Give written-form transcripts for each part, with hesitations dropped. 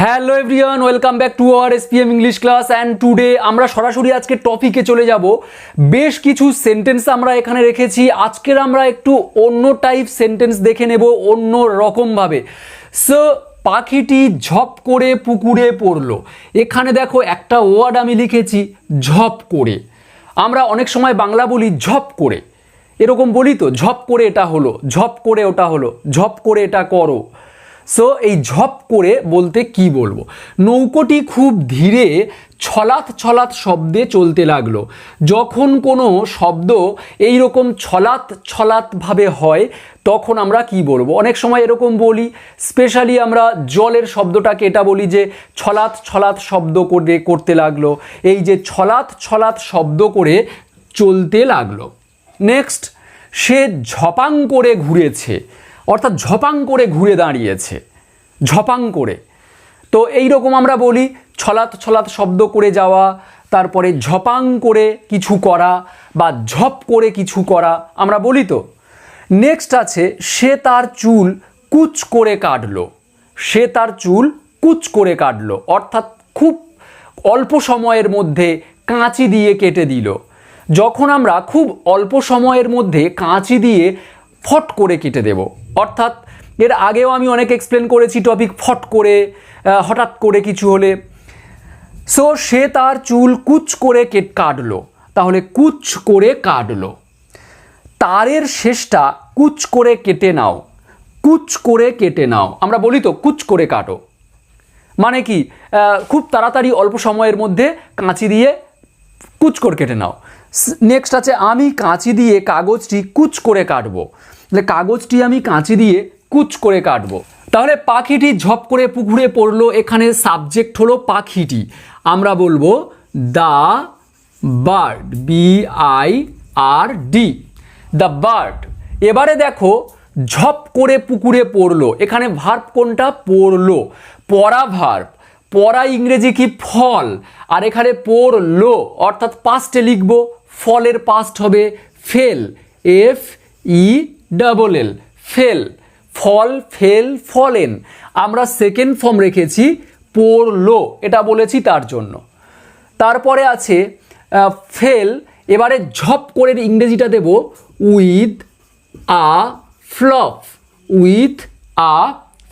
Hello everyone, welcome back to our SPM English class. And today আমরা সরাসরি আজকে টপিকে চলে যাব। বেশ কিছু সেন্টেন্স আমরা এখানে রেখেছি। আজকের আমরা একটু অন্য টাইপ সেন্টেন্স দেখে নেব, অন্য রকমভাবে। সো পাখিটি ঝপ করে পুকুরে পড়লো। এখানে দেখো একটা ওয়ার্ড আমি লিখেছি ঝপ করে। আমরা অনেক সময় বাংলা বলি ঝপ করে, এরকম বলি তো, ঝপ করে এটা হলো, ঝপ করে ওটা হলো, ঝপ করে এটা করো। সো এই ঝপ করে বলতে কি বলবো? নৌকোটি খুব ধীরে ছলাৎ ছলাৎ শব্দে চলতে লাগলো। যখন কোনো শব্দ এই রকম ছলাৎ ছলাৎভাবে হয় তখন আমরা কি বলবো? অনেক সময় এরকম বলি, স্পেশালি আমরা জলের শব্দটাকে এটা বলি যে ছলাৎ ছলাৎ শব্দ করে করতে লাগলো। এই যে ছলাৎ ছলাৎ শব্দ করে চলতে লাগলো। নেক্সট, সে ঝপাং করে ঘুরেছে, অর্থাৎ ঝপাং করে ঘুরে দাঁড়িয়েছে, ঝপাং করে। তো এই রকম আমরা বলি ছলাৎ ছলাৎ শব্দ করে যাওয়া, তারপরে ঝপাং করে কিছু করা বা ঝপ করে কিছু করা আমরা বলি তো। নেক্সট আছে সে তার চুল কুচ করে কাটলো। সে তার চুল কুচ করে কাটলো, অর্থাৎ খুব অল্প সময়ের মধ্যে কাঁচি দিয়ে কেটে দিল। যখন আমরা খুব অল্প সময়ের মধ্যে কাঁচি দিয়ে ফট করে কেটে দেব, অর্থাৎ এর আগেও আমি অনেক এক্সপ্লেন করেছি টপিক ফট করে, হঠাৎ করে কিছু হলে। সো সে তার চুল কুচ করে কাটলো, তাহলে কুচ করে কাটলো। তারের শেষটা কুচ করে কেটে নাও, কুচ করে কেটে নাও আমরা বলি তো কুচ করে কাটো, মানে কি খুব তাড়াতাড়ি অল্প সময়ের মধ্যে কাঁচি দিয়ে কুচ করে কেটে নাও। নেক্সট আছে আমি কাঁচি দিয়ে কাগজটি কুচ করে কাটবো, তাহলে কাগজটি আমি কাঁচি দিয়ে কুচ করে কাটবো। তাহলে পাখিটি ঝপ করে পুকুরে পড়লো, এখানে সাবজেক্ট হলো পাখিটি, আমরা বলবো the bird, BIRD, the bird. এবারে দেখো ঝপ করে পুকুরে পড়লো, এখানে ভার্ব কোনটা? পড়লো, পড়া ভার্ব। পড়া ইংরেজি কি? ফল। আর এখানে পড়লো অর্থাৎ পাস্টে লিখবো, ফলের পাস্ট হবে ফেল, FELL, ফেল। ফল, ফেল, ফলেন। আমরা সেকেন্ড ফর্ম রেখেছি পড়লো, এটা বলেছি তার জন্য। তারপরে আছে ফেল। এবারে ঝপ করে ইংরেজিটা দেব with a flop, with a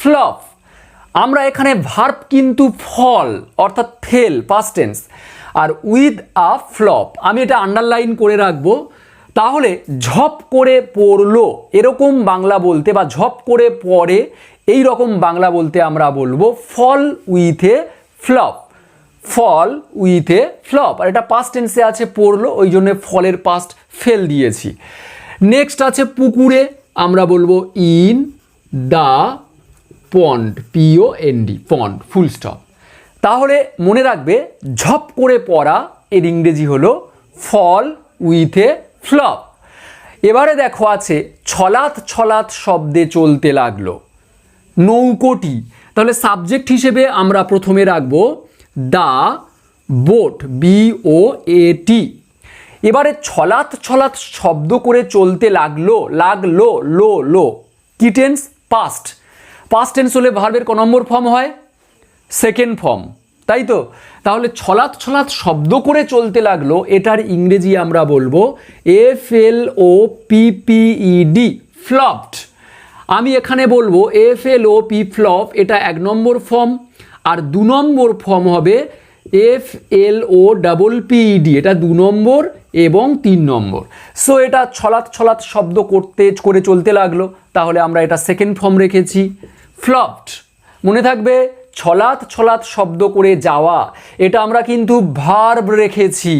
flop. আমরা এখানে ভার্ব কিন্তু ফল অর্থাৎ ফেল পাস্ট টেন্স, আর উইথ আ ফ্লপ আমি এটা আন্ডারলাইন করে রাখবো। তাহলে ঝপ করে পড়লো এরকম বাংলা বলতে, বা ঝপ করে পড়ে এই রকম বাংলা বলতে আমরা বলবো fall with a flop, fall with a flop. আর এটা পাস্ট টেন্সে আছে পড়লো, ওই জন্য ফলের পাস্ট ফেল দিয়েছি। নেক্সট আছে পুকুরে, আমরা বলবো in the pond, POND, pond, full stop. তাহলে মনে রাখবে ঝপ করে পড়া এর ইংরেজি হলো ফল উইথ এ ফ্লপ। এবারে দেখো আছে ছলাৎ ছলাৎ শব্দে চলতে লাগলো, নৌকোটি। তাহলে সাবজেক্ট হিসেবে আমরা প্রথমে রাখবো দ্য বোট, BOAT। এবারে ছলাৎ ছলাৎ শব্দ করে চলতে লাগলো, লাগলো, লো লো, কি টেন্স? পাস্ট। পাস্ট টেন্স হলে ভার্বের ক নম্বর ফর্ম হয়? সেকেন্ড ফর্ম, তাই তো? তাহলে ছলাৎ ছলাৎ শব্দ করে চলতে লাগলো, এটার ইংরেজি আমরা বলবো FLOPPED, ফ্লপড। আমি এখানে বলবো FLOP, ফ্লপ, এটা এক নম্বর ফর্ম। আর দু নম্বর ফর্ম হবে FLOPPED, এটা দু নম্বর এবং তিন নম্বর। সো এটা ছলাৎ ছলাৎ শব্দ করে চলতে লাগলো, তাহলে আমরা এটা সেকেন্ড ফর্ম রেখেছি ফ্লপড। মনে থাকবে ছলাৎ ছলাৎ শব্দ করে যাওয়া, এটা আমরা কিন্তু ভার্ব রেখেছি,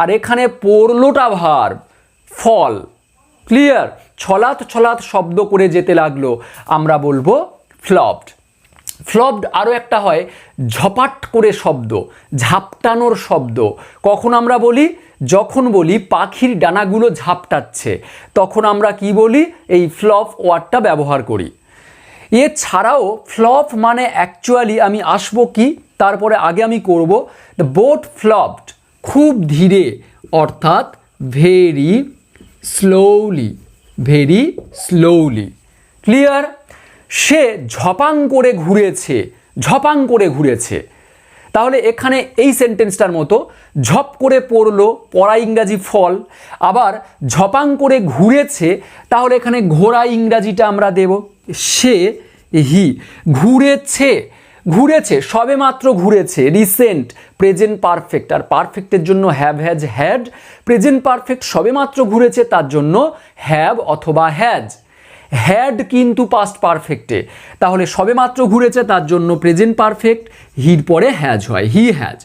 আর এখানে পড়লোটা ভার্ব, ফল। ক্লিয়ার? ছলাৎ ছলাৎ শব্দ করে যেতে লাগলো আমরা বলবো ফ্লপড। ফ্লপড আরও একটা হয় ঝপাট করে শব্দ, ঝাপটানোর শব্দ। কখন আমরা বলি? যখন বলি পাখির ডানাগুলো ঝাপটাচ্ছে, তখন আমরা কি বলি? এই ফ্লপ ওয়ার্ডটা ব্যবহার করি। এছাড়াও ফ্লপ মানে অ্যাকচুয়ালি আমি আসবো কি, তারপরে আগে আমি করব দ্য বোট ফ্লপড, খুব ধীরে, অর্থাৎ very slowly, very slowly. Clear? সে ঝপাং করে ঘুরেছে, ঝপাং করে ঘুরেছে। তাহলে এখানে এই সেন্টেন্সটার মতো ঝপ করে পড়লো, পড়া ইংরাজি ফল, আবার ঝপাং করে ঘুরেছে, তাহলে এখানে ঘোড়া ইংরাজিটা আমরা দেব সে হি। ঘুরেছে, ঘুরেছে সবে মাত্র ঘুরেছে, রিসেন্ট প্রেজেন্ট পারফেক্ট, আর পারফেক্টের জন্য have has had, present perfect সবে মাত্র ঘুরেছে তার জন্য হ্যাভ অথবা হ্যাজ। হ্যাড কিন্তু পাস্ট পারফেক্টে, তাহলে সবেমাত্র ঘুরেছে তার জন্য প্রেজেন্ট পারফেক্ট, হির পরে হ্যাজ হয়, হি হ্যাজ।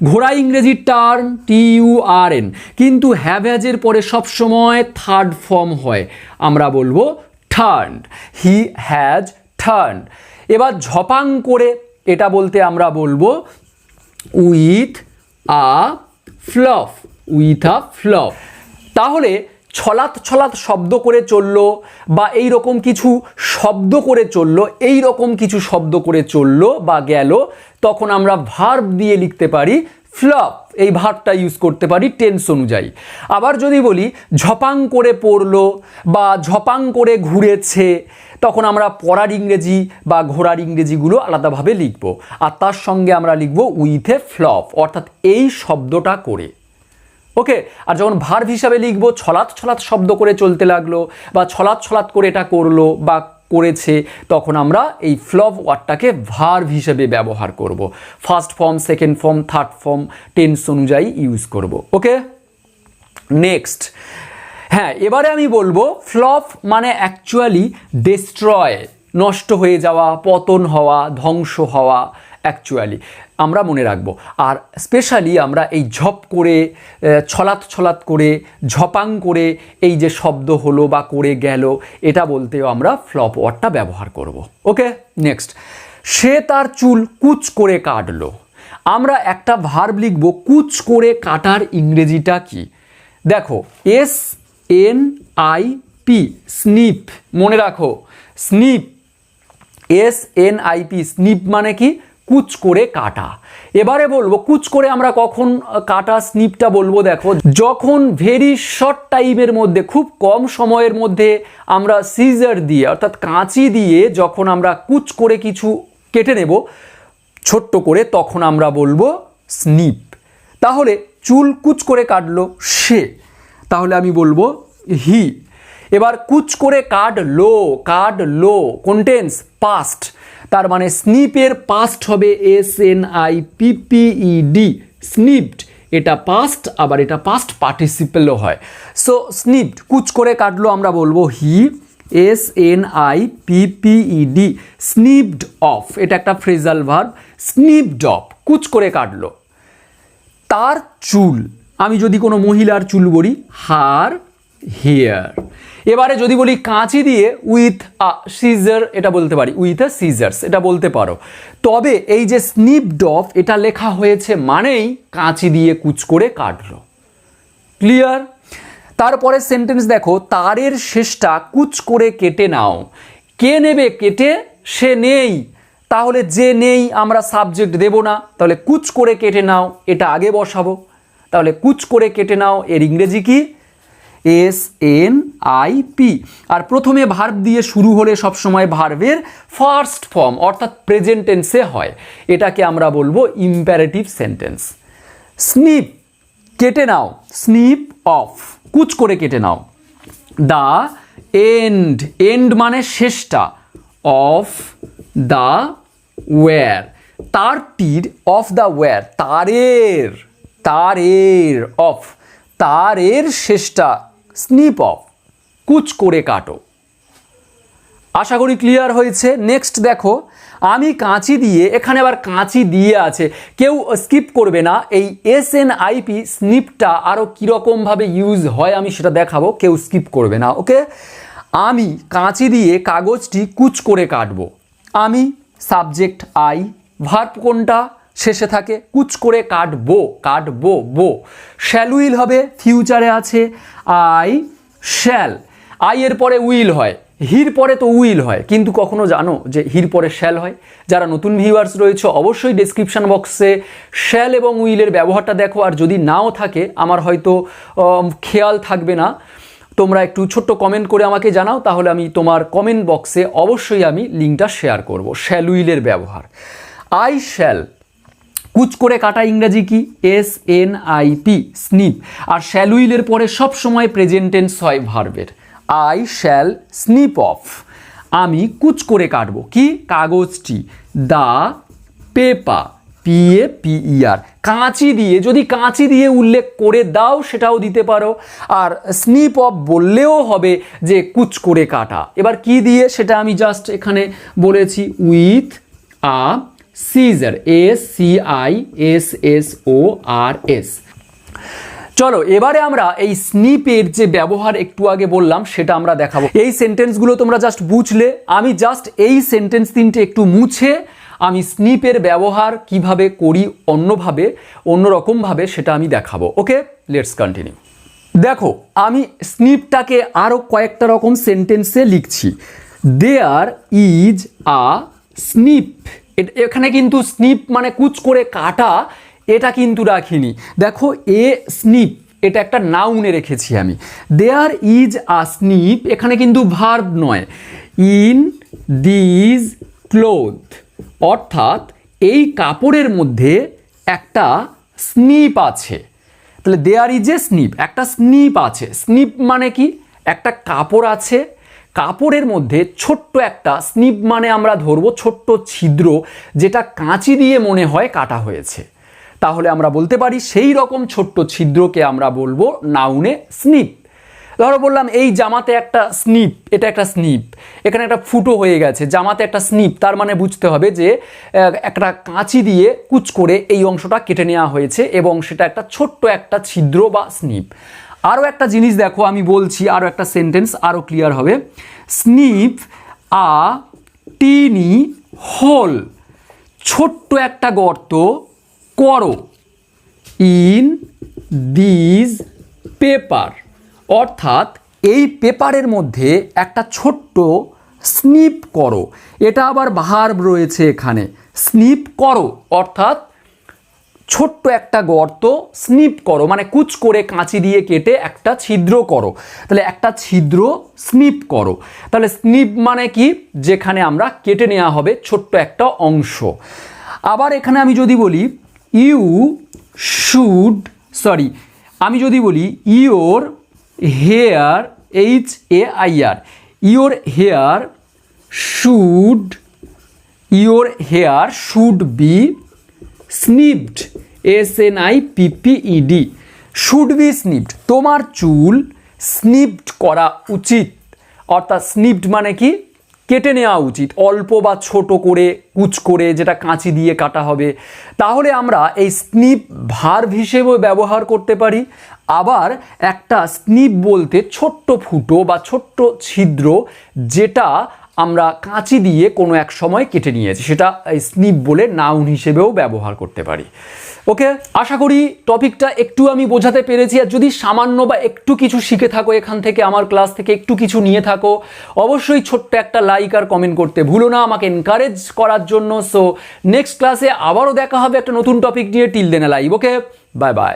ঘোড়া ইংরেজি টার্ন, TURN, কিন্তু হ্যাভ হ্যাজের পরে সবসময় থার্ড ফর্ম হয়, আমরা বলবো টার্নড, হি হ্যাজ টার্নড। এবার ঝপাং করে এটা বলতে আমরা বলবো with a flop, with a flop. তাহলে ছলাৎ ছলাৎ শব্দ করে চললো বা এই রকম কিছু শব্দ করে চললো, এই রকম কিছু শব্দ করে চললো বা গেল, তখন আমরা ভার্ব দিয়ে লিখতে পারি ফ্লপ, এই ভার্বটা ইউজ করতে পারি টেন্স অনুযায়ী। আবার যদি বলি ঝপাং করে পড়লো বা ঝপাং করে ঘুরেছে, তখন আমরা পড়ার ইংরেজি বা ঘোড়ার ইংরেজিগুলো আলাদাভাবে লিখব, আর তার সঙ্গে আমরা লিখব উইথ এ ফ্লপ, অর্থাৎ এই শব্দটা করে। ওকে, আর যখন ভার্ব হিসাবে লিখবো ছলাৎ ছলাৎ শব্দ করে চলতে লাগলো বা ছলাৎ ছলাৎ করে এটা করলো বা করেছে, তখন আমরা এই ফ্লপ ওয়ার্ডটাকে ভার্ব হিসেবে ব্যবহার করব। First form, second form, third form tense অনুযায়ী ইউজ করব। ওকে, নেক্সট। হ্যাঁ, এবারে আমি বলবো ফ্লপ মানে অ্যাকচুয়ালি ডিস্ট্রয়, নষ্ট হয়ে যাওয়া, পতন হওয়া, ধ্বংস হওয়া, অ্যাকচুয়ালি আমরা মনে রাখবো। আর স্পেশালি আমরা এই ঝপ করে, ছলাৎ ছলাৎ করে, ঝপাং করে এই যে শব্দ হলো বা করে গেল, এটা বলতেও আমরা ফ্লপ ওয়ার্ডটা ব্যবহার করব। ওকে, নেক্সট। সে তার চুল কুচ করে কাটলো। আমরা একটা ভার্ব লিখবো কুচ করে কাটার ইংরেজিটা কি? দেখো SNIP, স্নিপ, মনে রাখো স্নিপ, SNIP, স্নিপ মানে কি? কুচ করে কাটা। এবারে বলবো কুচ করে আমরা কখন কাটা স্নিপটা বলবো, দেখো যখন ভেরি শর্ট টাইমের মধ্যে, খুব কম সময়ের মধ্যে আমরা সিজার দিয়ে অর্থাৎ কাঁচি দিয়ে যখন আমরা কুচ করে কিছু কেটে নেব ছোট্ট করে, তখন আমরা বলবো স্নিপ। তাহলে চুল কুচ করে কাটলো সে, তাহলে আমি বলবো হি। এবার কুচ করে কাটলো, কাটলো কোন টেন্স? পাস্ট, তার মানে স্নিপের পাস্ট হবে SNIPPED, স্নিপড। এটা পাস্ট, আবার এটা পাস্ট পার্টিসিপেলও হয়। সো স্নিপড, কুচ করে কাটলো আমরা বলবো হি, SNIPPED, স্নিপড অফ, এটা একটা ফ্রেজাল ভার্ব, স্নিপড অফ, কুচ করে কাটলো। তার চুল, আমি যদি কোনো মহিলার চুল বলি হার হেয়ার। এবারে যদি বলি কাঁচি দিয়ে উইথ আ সিজার, এটা বলতে পারি উইথ আ সিজার্স, এটা বলতে পারো। তবে এই যে স্নিপড অফ এটা লেখা হয়েছে মানেই কাঁচি দিয়ে কুচ করে কাটলো। ক্লিয়ার? তারপরে সেন্টেন্স দেখো, তারের শেষটা কুচ করে কেটে নাও। কে নেবে কেটে? সে নেই, তাহলে যে নেই আমরা সাবজেক্ট দেব না, তাহলে কুচ করে কেটে নাও এটা আগে বসাবো। তাহলে কুচ করে কেটে নাও এর ইংরেজি কি? SNIP। আর প্রথমে ভার্ব দিয়ে শুরু হলে সবসময় ভার্বের ফার্স্ট ফর্ম অর্থাৎ প্রেজেন্ট টেন্সে হয়, এটাকে আমরা বলবো ইম্পারেটিভ সেন্টেন্স। স্নিপ, কেটে নাও, স্নিপ অফ, কুচ করে কেটে নাও। দ্য এন্ড, এন্ড মানে শেষটা, অফ দ্য ওয়্যার, তারটির, অফ দ্য ওয়্যার, তারের, তারের, অফ, তারের শেষটা, স্নিপ অফ, কুচ করে কাটো। আশা করি ক্লিয়ার হয়েছে। নেক্সট দেখো, আমি কাঁচি দিয়ে, এখানে আবার কাঁচি দিয়ে আছে, কেউ স্কিপ করবে না। এই SNIP স্নিপটা আরও কীরকমভাবে ইউজ হয় আমি সেটা দেখাবো, কেউ স্কিপ করবে না। ওকে, আমি কাঁচি দিয়ে কাগজটি কুচ করে কাটবো। আমি সাবজেক্ট আই, ভার্ব কোনটা? শেষে থাকে, কুচ করে কাটবো, কাটবো, বো। শ্যাল উইল হবে, ফিউচারে আছে, আই শ্যাল। আই এর পরে উইল হয়, হির পরে তো উইল হয়, কিন্তু কখনো জানো যে হির পরে শ্যাল হয়? যারা নতুন ভিউয়ার্স রয়েছে অবশ্যই ডেসক্রিপশন বক্সে শ্যাল এবং উইলের ব্যবহারটা দেখো, আর যদি নাও থাকে আমার হয়তো খেয়াল থাকবে না, তোমরা একটু ছোট্ট কমেন্ট করে আমাকে জানাও, তাহলে আমি তোমার কমেন্ট বক্সে অবশ্যই আমি লিঙ্কটা শেয়ার করব শ্যাল উইলের ব্যবহার। আই শ্যাল, কুচ করে কাটা ইংরেজি কি? SNIP, snip. আর শ্যাল উইলের পরে সব সময় প্রেজেন্ট টেন্স হয় ভার্বের। আই শ্যাল স্নিপ অফ, আমি কুচ করে কাটবো কি? কাগজটি। দা পেপার, PAPER, কাঁচি দিয়ে, যদি কাঁচি দিয়ে উল্লেখ করে দাও সেটাও দিতে পারো। আর স্নিপ অফ বললেও হবে যে কুচ করে কাটা। এবার কি দিয়ে সেটা আমি জাস্ট এখানে বলেছি, উইথ আ সিজার, SCISSORS। চলো এবারে আমরা এই স্নিপের যে ব্যবহার একটু আগে বললাম সেটা আমরা দেখাবো। এই সেন্টেন্সগুলো তোমরা জাস্ট বুঝলে, আমি জাস্ট এই সেন্টেন্স তিনটে একটু মুছে আমি স্নিপের ব্যবহার কিভাবে করি অন্যভাবে, অন্যরকমভাবে সেটা আমি দেখাবো। ওকে, লেটস কন্টিনিউ। দেখো আমি স্নিপটাকে আরও কয়েকটা রকম সেন্টেন্সে লিখছি। দেয়ার ইজ আ স্নিপ, এখানে কিন্তু স্নিপ মানে কুচ করে কাটা এটা কিন্তু রাখিনি। দেখো এ স্নিপ, এটা একটা নাউনে রেখেছি আমি। দেয়ার ইজ আ স্নিপ এখানে কিন্তু ভার্ব নয়। ইন দিজ ক্লোথ, অর্থাৎ এই কাপড়ের মধ্যে একটা স্নিপ আছে। তাহলে দেয়ার ইজ এ স্নিপ, একটা স্নিপ আছে। স্নিপ মানে কি? একটা কাপড় আছে, কাপড়ের মধ্যে ছোট্ট একটা স্নিপ মানে আমরা ধরবো ছোট্ট ছিদ্র, যেটা কাঁচি দিয়ে মনে হয় কাটা হয়েছে। তাহলে আমরা বলতে পারি সেই রকম ছোট্ট ছিদ্রকে আমরা বলবো নাউনে স্নিপ। ধরো বললাম এই জামাতে একটা স্নিপ, এটা একটা স্নিপ, এখানে একটা ফুটো হয়ে গেছে, জামাতে একটা স্নিপ, তার মানে বুঝতে হবে যে একটা কাঁচি দিয়ে কুচ করে এই অংশটা কেটে নেওয়া হয়েছে এবং সেটা একটা ছোট্ট একটা ছিদ্র বা স্নিপ। আরও একটা জিনিস দেখো আমি বলছি, আরও একটা সেন্টেন্স আরও ক্লিয়ার হবে। স্নিপ আ টিনি হোল, ছোট্ট একটা গর্ত করো। ইন দিজ পেপার, অর্থাৎ এই পেপারের মধ্যে একটা ছোট্ট স্নিপ করো। এটা আবার ভার্ব রয়েছে এখানে, স্নিপ করো অর্থাৎ ছোট্ট একটা গর্ত স্নিপ করো মানে কুচ করে কাঁচি দিয়ে কেটে একটা ছিদ্র করো। তাহলে একটা ছিদ্র স্নিপ করো। তাহলে স্নিপ মানে কি? যেখানে আমরা কেটে নেওয়া হবে ছোট্ট একটা অংশ। আবার এখানে আমি যদি বলি ইউ শুড, সরি আমি যদি বলি your hair, HAIR, your hair should, your hair should be snipped, SNIPPED, should be snipped, তোমার চুল স্নিপড করা উচিত। অর্থাৎ স্নিপড মানে কি? কেটে নেওয়া উচিত, অল্প বা ছোট করে কুচ করে, যেটা কাঁচি দিয়ে কাটা হবে। তাহলে আমরা এই স্নিপ ভার্ব হিসেবেও ব্যবহার করতে পারি। আবার একটা স্নিপ বলতে ছোট্ট ফুটো বা ছোট্ট ছিদ্র, যেটা আমরা কাঁচি দিয়ে কোনো এক সময় কেটে নিয়েছি, সেটা স্নিপ বলে নাউন হিসেবেও ব্যবহার করতে পারি। ওকে, আশা করি টপিকটা একটু আমি বোঝাতে পেরেছি। আর যদি সামান্য বা একটু কিছু শিখে থাকো এখান থেকে, আমার ক্লাস থেকে একটু কিছু নিয়ে থাকো, অবশ্যই ছোট্ট একটা লাইক আর কমেন্ট করতে ভুলো না আমাকে এনকারেজ করার জন্য। সো নেক্সট ক্লাসে আবারও দেখা হবে একটা নতুন টপিক নিয়ে। Till then live. Okay, bye by.